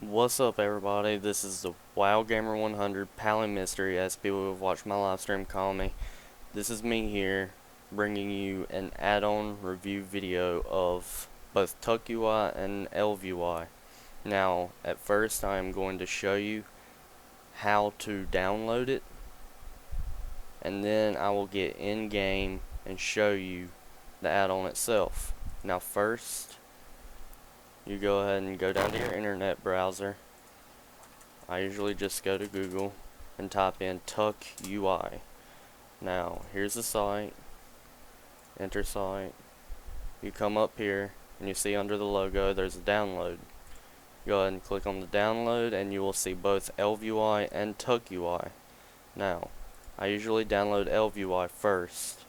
What's up, everybody? This is the WoW Gamer 100 Pally Mystery, as people who have watched my live stream call me. This is me here, bringing you an add-on review video of both TukUI and ElvUI. Now, at first I am going to show you how to download it, and then I will get in-game and show you the add-on itself. Now first, you go ahead and go down to your internet browser. I usually just go to Google and type in TukUI. Now, here's the site. Enter site. You come up here and you see under the logo there's a download. Go ahead and click on the download and you will see both ElvUI and TukUI. Now, I usually download ElvUI first.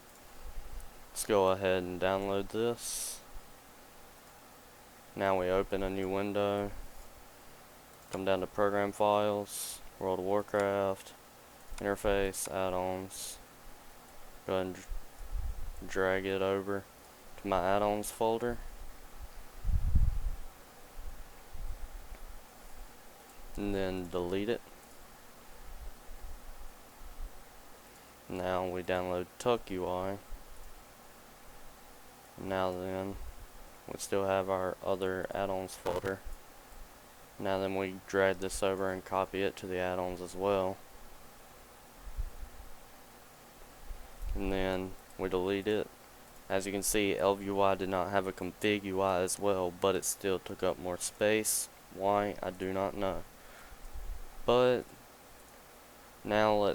Let's go ahead and download this. Now we open a new window, come down to Program Files, World of Warcraft, Interface, Add-ons. Go ahead and drag it over to my Add-ons folder. And then delete it. Now we download TukUI. Now then, we still have our other add-ons folder. Now then, we drag this over and copy it to the add-ons as well. And then we delete it. As you can see, ElvUI did not have a config UI as well, but it still took up more space. Why? I do not know. But now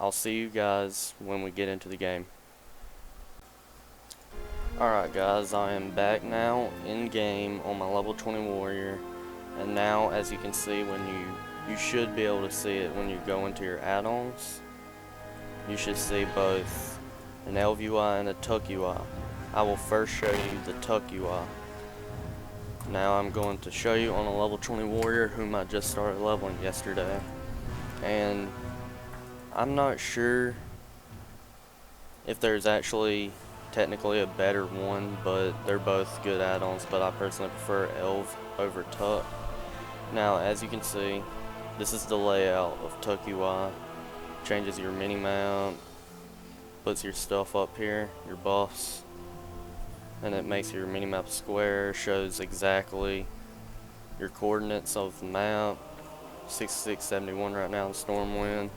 I'll see you guys when we get into the game. Alright guys, I am back now in game on my level 20 warrior, and now as you can see, when you should be able to see it when you go into your add-ons, you should see both an ElvUI and a TukUI. I will first show you the TukUI. Now I'm going to show you on a level 20 warrior whom I just started leveling yesterday, and I'm not sure if there's actually technically a better one, but they're both good add-ons, but I personally prefer Elv over Tuk. Now as you can see, this is the layout of TukUI. Changes your mini map, puts your stuff up here, your buffs, and it makes your mini map square, shows exactly your coordinates of the map. 6671 right now in Stormwind.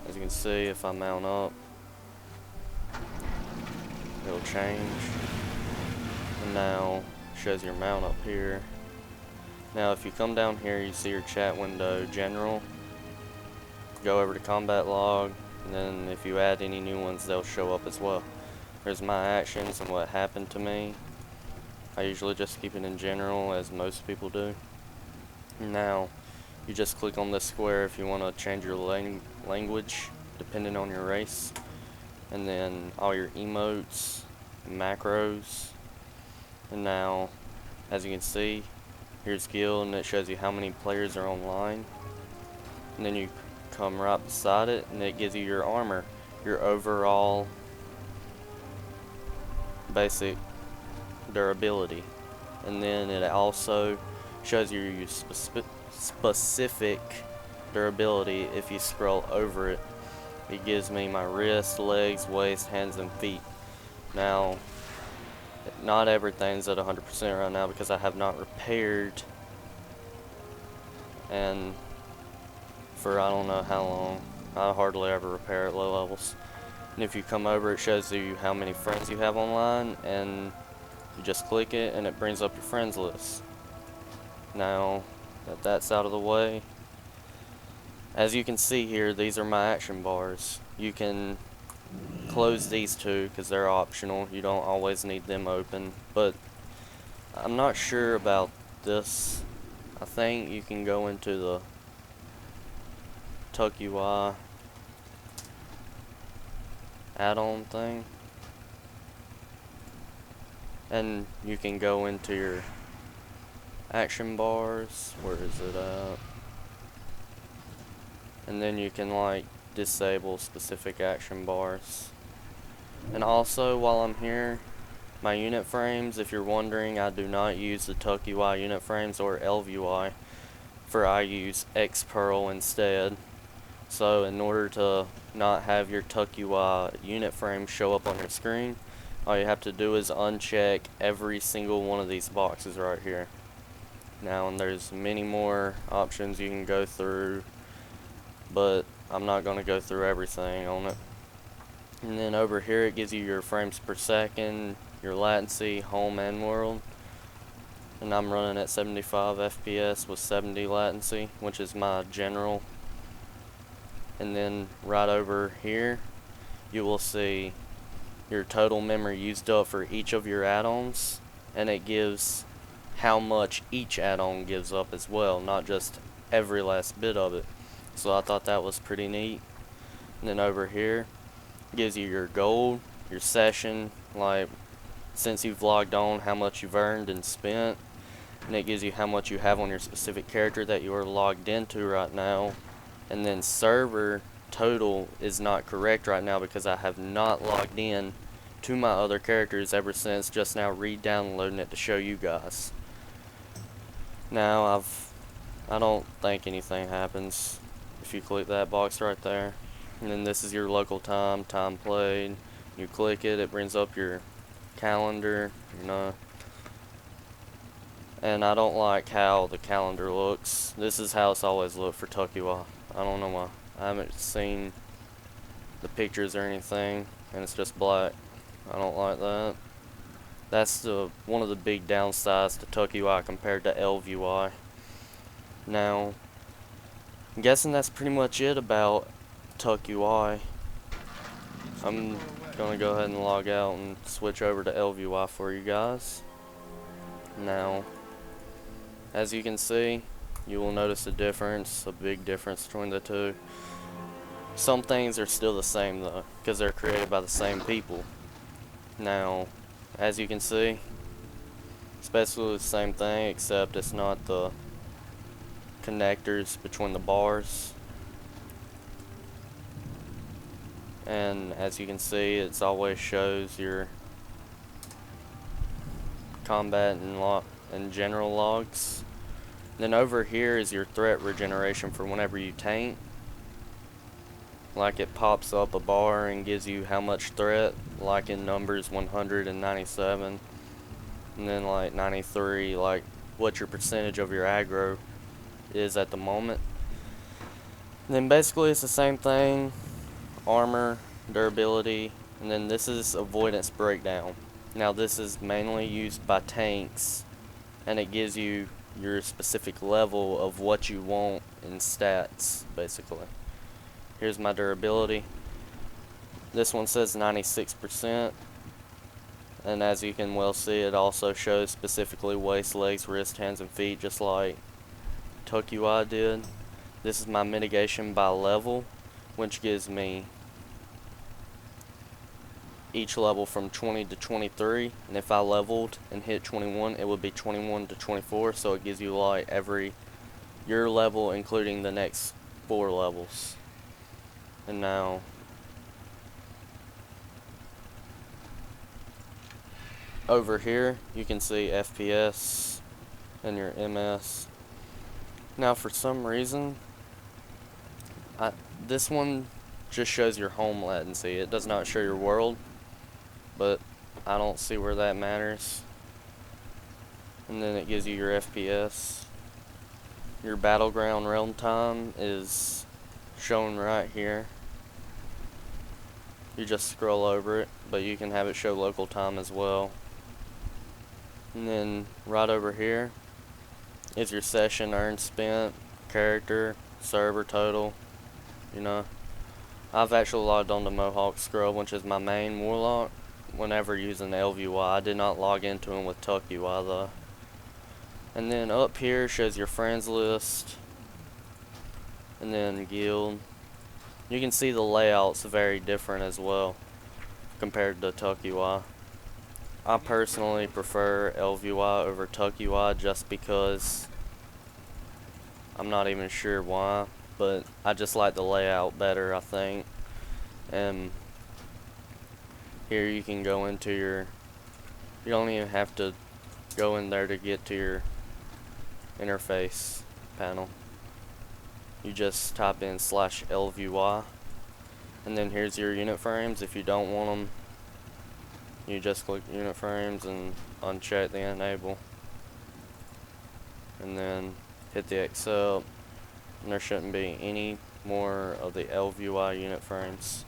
As you can see, if I mount up, it'll change. And now shows your mount up here. Now if you come down here, you see your chat window, general. Go over to combat log, and then if you add any new ones, they'll show up as well. There's my actions and what happened to me. I usually just keep it in general, as most people do. Now you just click on this square if you want to change your language depending on your race, and then all your emotes, macros. And now as you can see, here's guild, and it shows you how many players are online, and then you come right beside it and it gives you your armor, your overall basic durability, and then it also shows you your specific durability. If you scroll over it, it gives me my wrist, legs, waist, hands, and feet. Now not everything's at 100% right now because I have not repaired, and for I don't know how long. I hardly ever repair at low levels. And if you come over, it shows you how many friends you have online, and you just click it and it brings up your friends list. Now that that's out of the way, as you can see here, these are my action bars. You can close these two because they're optional. You don't always need them open, but I'm not sure about this. I think you can go into the TukUI add-on thing, and you can go into your action bars. Where is it at? And then you can like disable specific action bars. And also, while I'm here, my unit frames, if you're wondering, I do not use the TukUI unit frames or ElvUI. However, I use Xpearl instead. So in order to not have your TukUI unit frame show up on your screen, all you have to do is uncheck every single one of these boxes right here. Now, and there's many more options you can go through, but I'm not going to go through everything on it. And then over here it gives you your frames per second, your latency, home and world. And I'm running at 75 FPS with 70 latency, which is my general. And then right over here you will see your total memory used up for each of your add-ons, and it gives how much each add-on gives up as well, not just every last bit of it. So I thought that was pretty neat. And then over here gives you your gold, your session, like since you've logged on, how much you've earned and spent, and it gives you how much you have on your specific character that you are logged into right now. And then server total is not correct right now because I have not logged in to my other characters ever since just now re-downloading it to show you guys. Now I don't think anything happens if you click that box right there. And then this is your local time played. You click it, it brings up your calendar, you know. And I don't like how the calendar looks. This is how it's always looked for TukUI. I don't know why. I haven't seen the pictures or anything, and it's just black. I don't like that. That's one of the big downsides to TukUI compared to ElvUI. Now, I'm guessing that's pretty much it about TukUI. I'm gonna go ahead and log out and switch over to ElvUI for you guys. Now, as you can see, you will notice a difference, a big difference between the two. Some things are still the same though, because they're created by the same people. Now, as you can see, it's basically the same thing, except it's not the connectors between the bars. And as you can see, it always shows your combat and general logs. Then over here is your threat regeneration for whenever you taint. Like it pops up a bar and gives you how much threat, like in numbers 197, and then like 93, like what your percentage of your aggro is at the moment. And then basically it's the same thing, armor, durability, and then this is avoidance breakdown. Now this is mainly used by tanks, and it gives you your specific level of what you want in stats, basically. Here's my durability. This one says 96%, and as you can well see, it also shows specifically waist, legs, wrist, hands, and feet, just like TukUI did. This is my mitigation by level, which gives me each level from 20 to 23, and if I leveled and hit 21, it would be 21 to 24, so it gives you like your level including the next 4 levels. And now over here you can see FPS and your MS. Now for some reason this one just shows your home latency. It does not show your world, but I don't see where that matters. And then it gives you your FPS. Your battleground realm time is shown right here. You just scroll over it, but you can have it show local time as well. And then right over here is your session earned, spent, character, server total. You know, I've actually logged on to Mohawk Scrub, which is my main warlock, whenever using ElvUI. I did not log into him with TukUI though. And then up here shows your friends list, and then guild. You can see the layout's very different as well compared to TukUI. I personally prefer ElvUI over TukUI just because I'm not even sure why, but I just like the layout better, I think. And here you can go into you don't even have to go in there to get to your interface panel. you just type in /ElvUI, and then here's your unit frames. If you don't want them, you just click unit frames and uncheck the enable, and then hit the accept, and there shouldn't be any more of the ElvUI unit frames,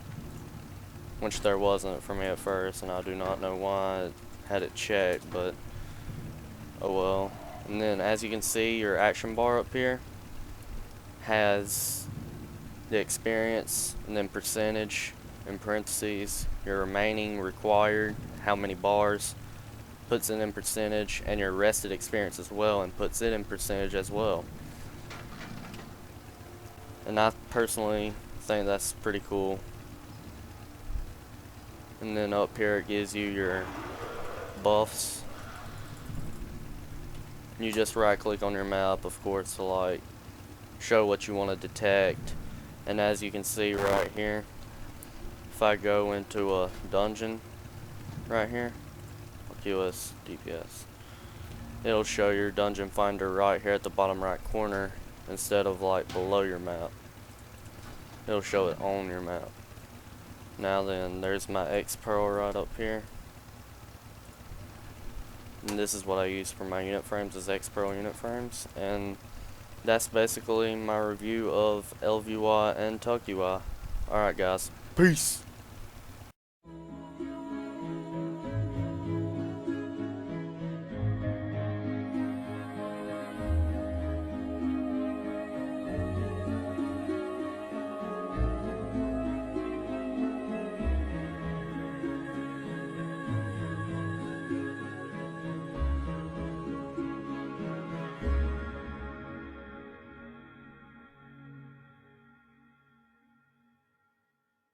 which there wasn't for me at first, and I do not know why it had it checked, but oh well. And then as you can see, your action bar up here has the experience and then percentage in parentheses, your remaining required, how many bars, puts it in percentage, and your rested experience as well, and puts it in percentage as well. And I personally think that's pretty cool. And then up here it gives you your buffs. You just right click on your map, of course, to like show what you want to detect. And as you can see right here, if I go into a dungeon right here, QS DPS, it'll show your dungeon finder right here at the bottom right corner instead of like below your map. It'll show it on your map. Now then, there's my X Pearl right up here, and this is what I use for my unit frames, is X Pearl unit frames. And that's basically my review of ElvUI and TukUI. Alright guys, peace!